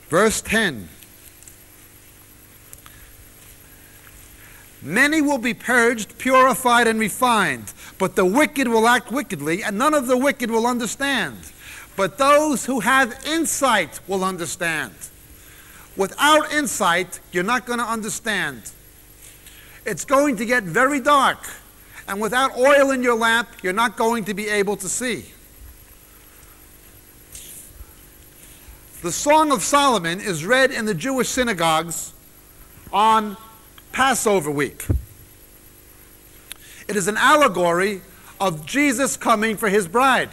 Verse 10. Many will be purged, purified, and refined, but the wicked will act wickedly, and none of the wicked will understand. But those who have insight will understand. Without insight, you're not going to understand. It's going to get very dark, and without oil in your lamp, you're not going to be able to see. The Song of Solomon is read in the Jewish synagogues on Passover week. It is an allegory of Jesus coming for his bride.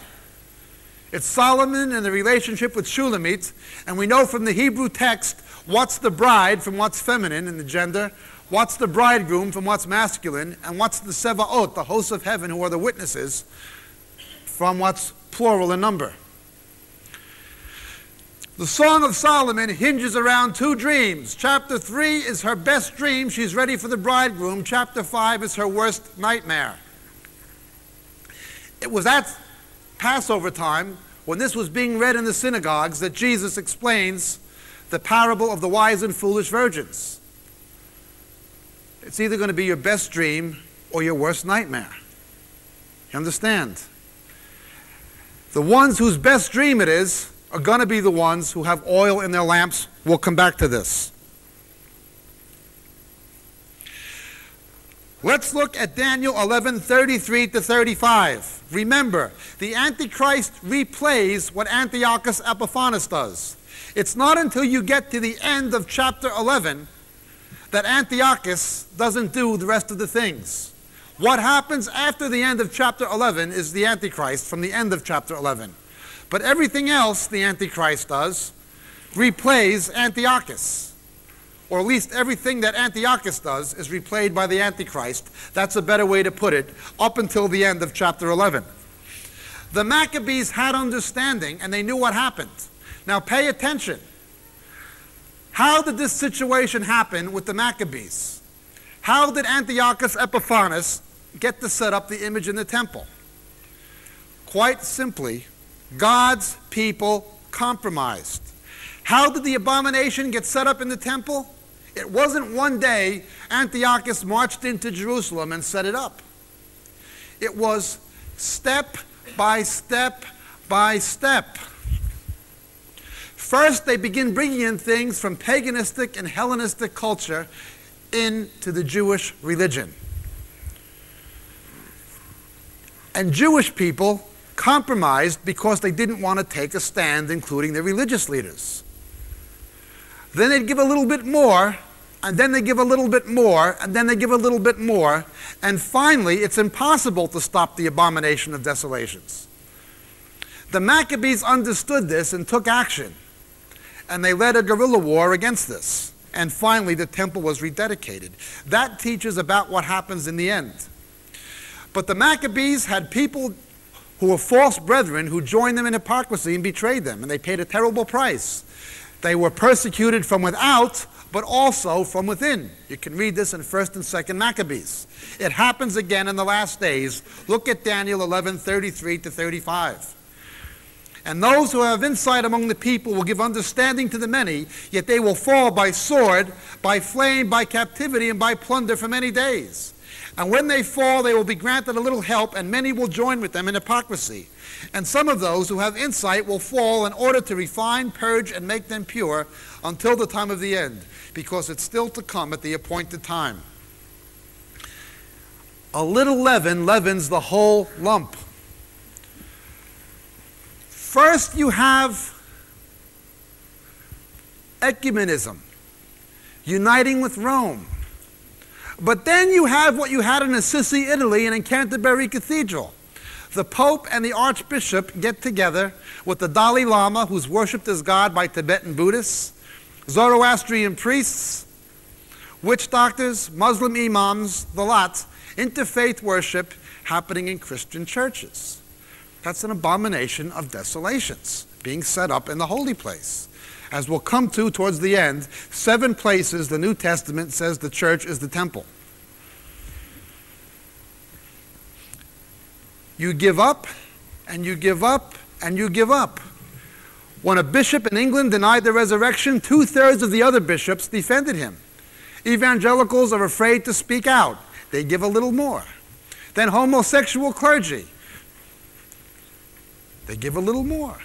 It's Solomon and the relationship with Shulamit, and we know from the Hebrew text what's the bride from what's feminine in the gender, what's the bridegroom from what's masculine, and what's the Sevaot, the hosts of heaven who are the witnesses, from what's plural in number. The Song of Solomon hinges around two dreams. Chapter 3 is her best dream. She's ready for the bridegroom. Chapter 5 is her worst nightmare. It was at Passover time, when this was being read in the synagogues, that Jesus explains the parable of the wise and foolish virgins. It's either going to be your best dream or your worst nightmare. You understand? The ones whose best dream it is are going to be the ones who have oil in their lamps. We'll come back to this. Let's look at Daniel 11:33 to 35. Remember, the Antichrist replays what Antiochus Epiphanes does. It's not until you get to the end of chapter 11 that Antiochus doesn't do the rest of the things. What happens after the end of chapter 11 is the Antichrist from the end of chapter 11. But everything else the Antichrist does replays Antiochus. Or at least everything that Antiochus does is replayed by the Antichrist. That's a better way to put it, up until the end of chapter 11. The Maccabees had understanding, and they knew what happened. Now pay attention. How did this situation happen with the Maccabees? How did Antiochus Epiphanes get to set up the image in the temple? Quite simply, God's people compromised. How did the abomination get set up in the temple? It wasn't one day Antiochus marched into Jerusalem and set it up. It was step by step by step. First, they begin bringing in things from paganistic and Hellenistic culture into the Jewish religion. And Jewish people compromised because they didn't want to take a stand, including their religious leaders. Then they'd give a little bit more, and then they give a little bit more, and then they give a little bit more, and finally it's impossible to stop the abomination of desolations. The Maccabees understood this and took action, and they led a guerrilla war against this, and finally the temple was rededicated. That teaches about what happens in the end. But the Maccabees had people who were false brethren who joined them in hypocrisy and betrayed them, and they paid a terrible price. They were persecuted from without, but also from within. You can read this in 1st and 2nd Maccabees. It happens again in the last days. Look at Daniel 11:33 to 35. And those who have insight among the people will give understanding to the many, yet they will fall by sword, by flame, by captivity, and by plunder for many days. And when they fall, they will be granted a little help, and many will join with them in hypocrisy. And some of those who have insight will fall in order to refine, purge, and make them pure until the time of the end, because it's still to come at the appointed time. A little leaven leavens the whole lump. First you have ecumenism, uniting with Rome. But then you have what you had in Assisi, Italy, and in Canterbury Cathedral. The Pope and the Archbishop get together with the Dalai Lama, who's worshipped as God by Tibetan Buddhists, Zoroastrian priests, witch doctors, Muslim imams, the lot, interfaith worship happening in Christian churches. That's an abomination of desolations being set up in the holy place. As we'll come to towards the end, 7 places the New Testament says the church is the temple. You give up, and you give up, and you give up. When a bishop in England denied the resurrection, 2/3 of the other bishops defended him. Evangelicals are afraid to speak out. They give a little more. Then homosexual clergy, they give a little more.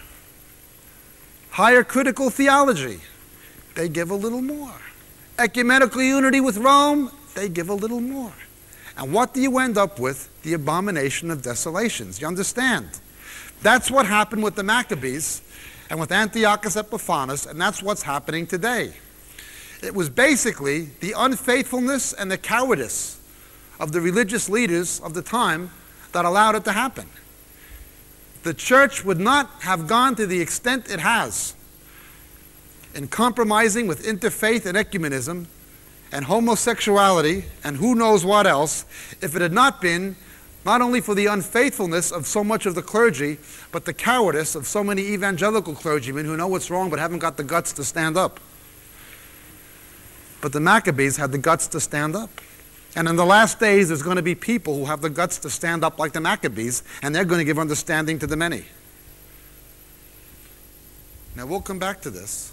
Higher critical theology, they give a little more. Ecumenical unity with Rome, they give a little more. And what do you end up with? The abomination of desolations. You understand? That's what happened with the Maccabees and with Antiochus Epiphanes, and that's what's happening today. It was basically the unfaithfulness and the cowardice of the religious leaders of the time that allowed it to happen. The church would not have gone to the extent it has in compromising with interfaith and ecumenism and homosexuality and who knows what else if it had not been not only for the unfaithfulness of so much of the clergy, but the cowardice of so many evangelical clergymen who know what's wrong but haven't got the guts to stand up. But the Maccabees had the guts to stand up. And in the last days, there's going to be people who have the guts to stand up like the Maccabees, and they're going to give understanding to the many. Now, we'll come back to this.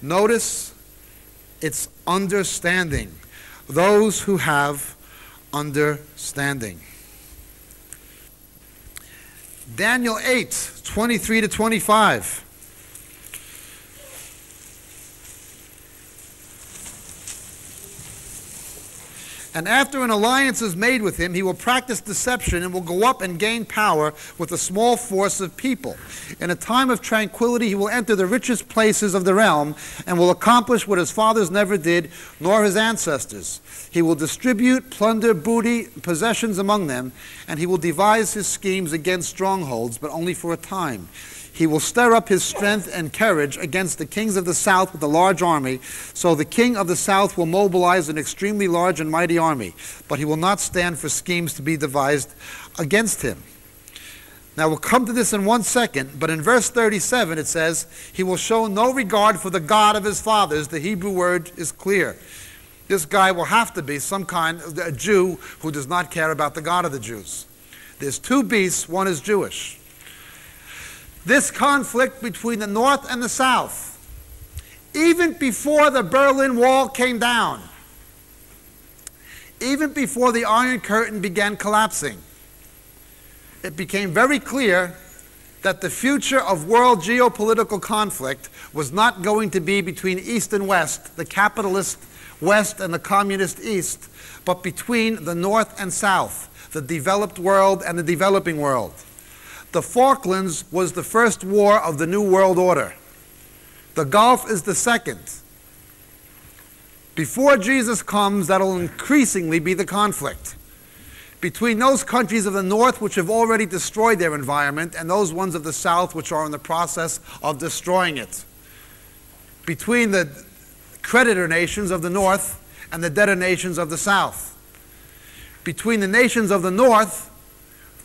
Notice it's understanding. Those who have understanding. Daniel 8, 23 to 25. And after an alliance is made with him, he will practice deception and will go up and gain power with a small force of people. In a time of tranquility, he will enter the richest places of the realm and will accomplish what his fathers never did, nor his ancestors. He will distribute plunder, booty, possessions among them, and he will devise his schemes against strongholds, but only for a time. He will stir up his strength and courage against the kings of the south with a large army. So the king of the south will mobilize an extremely large and mighty army, but he will not stand for schemes to be devised against him. Now we'll come to this in 1 second, but in verse 37 it says, he will show no regard for the God of his fathers. The Hebrew word is clear. This guy will have to be some kind of a Jew who does not care about the God of the Jews. There's two beasts, one is Jewish. This conflict between the North and the South, even before the Berlin Wall came down, even before the Iron Curtain began collapsing, it became very clear that the future of world geopolitical conflict was not going to be between East and West, the capitalist West and the communist East, but between the North and South, the developed world and the developing world. The Falklands was the first war of the New World Order. The Gulf is the second. Before Jesus comes, that'll increasingly be the conflict between those countries of the North which have already destroyed their environment and those ones of the South which are in the process of destroying it. Between the creditor nations of the North and the debtor nations of the South. Between the nations of the North,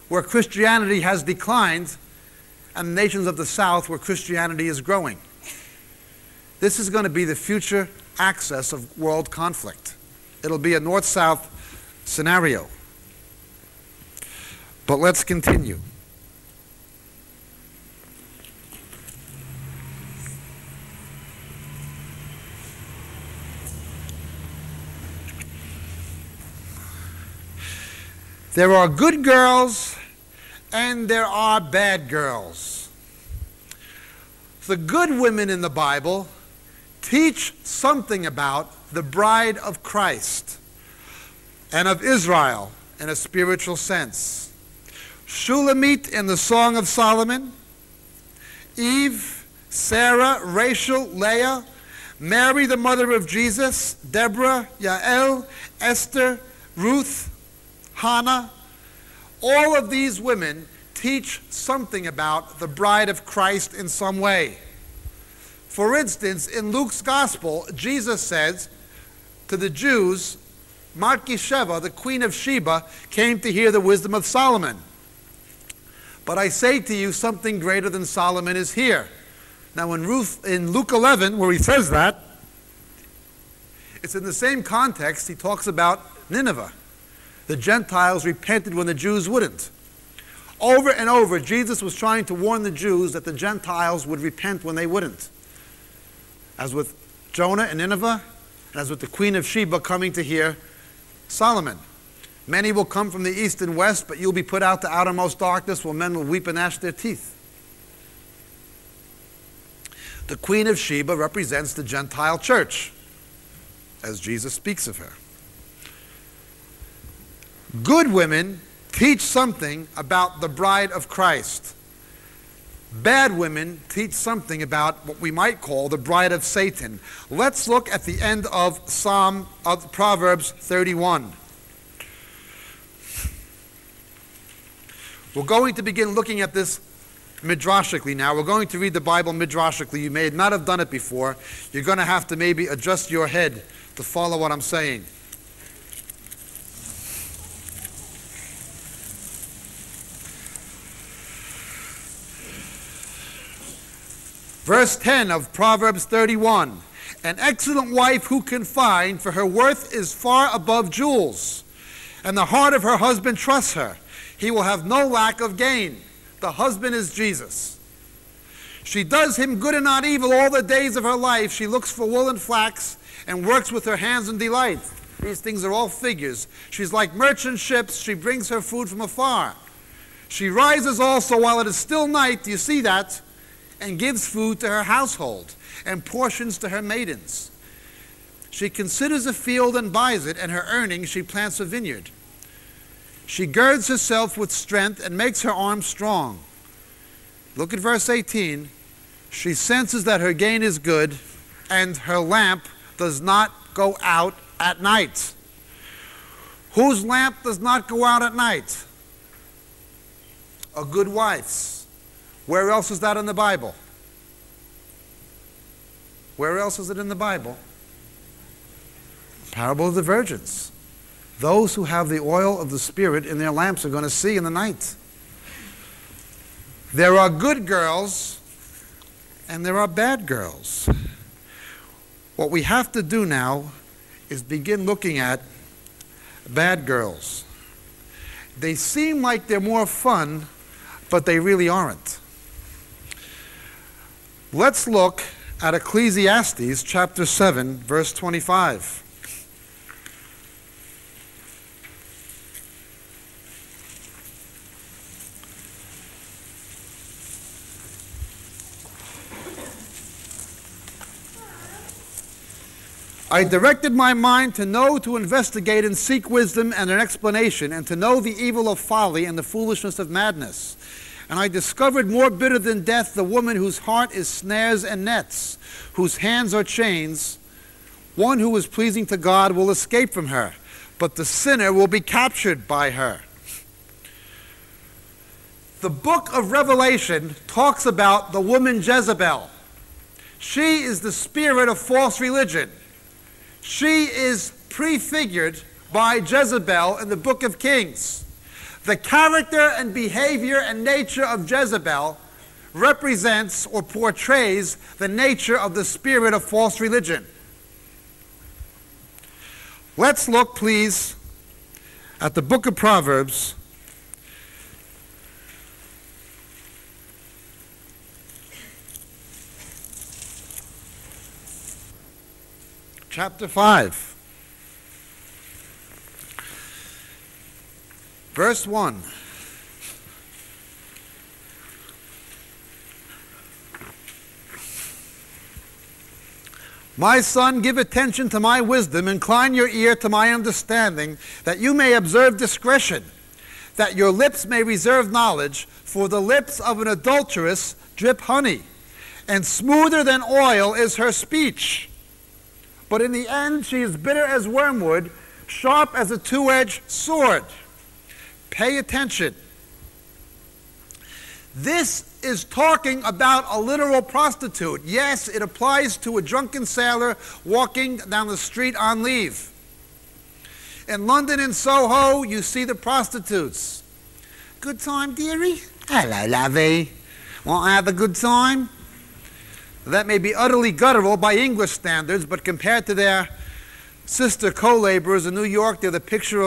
where Christianity has declined, and the nations of the South where Christianity is growing. This is going to be the future axis of world conflict. It'll be a north-south scenario. But let's continue. There are good girls and there are bad girls. The good women in the Bible teach something about the bride of Christ and of Israel in a spiritual sense. Shulamit in the Song of Solomon, Eve, Sarah, Rachel, Leah, Mary the mother of Jesus, Deborah, Yael, Esther, Ruth, Hannah, all of these women teach something about the bride of Christ in some way. For instance, in Luke's Gospel, Jesus says to the Jews, Malki-Sheva, the queen of Sheba, came to hear the wisdom of Solomon. But I say to you, something greater than Solomon is here. Now in Luke 11, where he says that, it's in the same context he talks about Nineveh. The Gentiles repented when the Jews wouldn't. Over and over, Jesus was trying to warn the Jews that the Gentiles would repent when they wouldn't. As with Jonah and Nineveh, and as with the Queen of Sheba coming to hear Solomon. Many will come from the east and west, but you'll be put out to outermost darkness, where men will weep and gnash their teeth. The Queen of Sheba represents the Gentile church, as Jesus speaks of her. Good women teach something about the bride of Christ. Bad women teach something about what we might call the bride of Satan. Let's look at the end of Proverbs 31. We're going to begin looking at this midrashically now. We're going to read the Bible midrashically. You may not have done it before. You're going to have to maybe adjust your head to follow what I'm saying. Verse 10 of Proverbs 31. An excellent wife who can find, for her worth is far above jewels, and the heart of her husband trusts her. He will have no lack of gain. The husband is Jesus. She does him good and not evil all the days of her life. She looks for wool and flax and works with her hands in delight. These things are all figures. She's like merchant ships. She brings her food from afar. She rises also while it is still night. Do you see that? And gives food to her household and portions to her maidens. She considers a field and buys it, and her earnings she plants a vineyard. She girds herself with strength and makes her arms strong. Look at verse 18. She senses that her gain is good, and her lamp does not go out at night. Whose lamp does not go out at night? A good wife's. Where else is that in the Bible? Where else is it in the Bible? Parable of the virgins. Those who have the oil of the Spirit in their lamps are going to see in the night. There are good girls and there are bad girls. What we have to do now is begin looking at bad girls. They seem like they're more fun, but they really aren't. Let's look at Ecclesiastes chapter 7, verse 25. I directed my mind to know, to investigate, and seek wisdom and an explanation, and to know the evil of folly and the foolishness of madness. And I discovered more bitter than death the woman whose heart is snares and nets, whose hands are chains. One who is pleasing to God will escape from her, but the sinner will be captured by her. The book of Revelation talks about the woman Jezebel. She is the spirit of false religion. She is prefigured by Jezebel in the book of Kings. The character and behavior and nature of Jezebel represents or portrays the nature of the spirit of false religion. Let's look, please, at the book of Proverbs. Chapter 5. Verse 1. My son, give attention to my wisdom, incline your ear to my understanding, that you may observe discretion, that your lips may reserve knowledge, for the lips of an adulteress drip honey, and smoother than oil is her speech. But in the end she is bitter as wormwood, sharp as a two-edged sword. Pay attention. This is talking about a literal prostitute. Yes, it applies to a drunken sailor walking down the street on leave. In London and Soho, you see the prostitutes. Good time, dearie? Hello, lovey. Want to have a good time? That may be utterly guttural by English standards, but compared to their sister co-laborers in New York, they're the picture of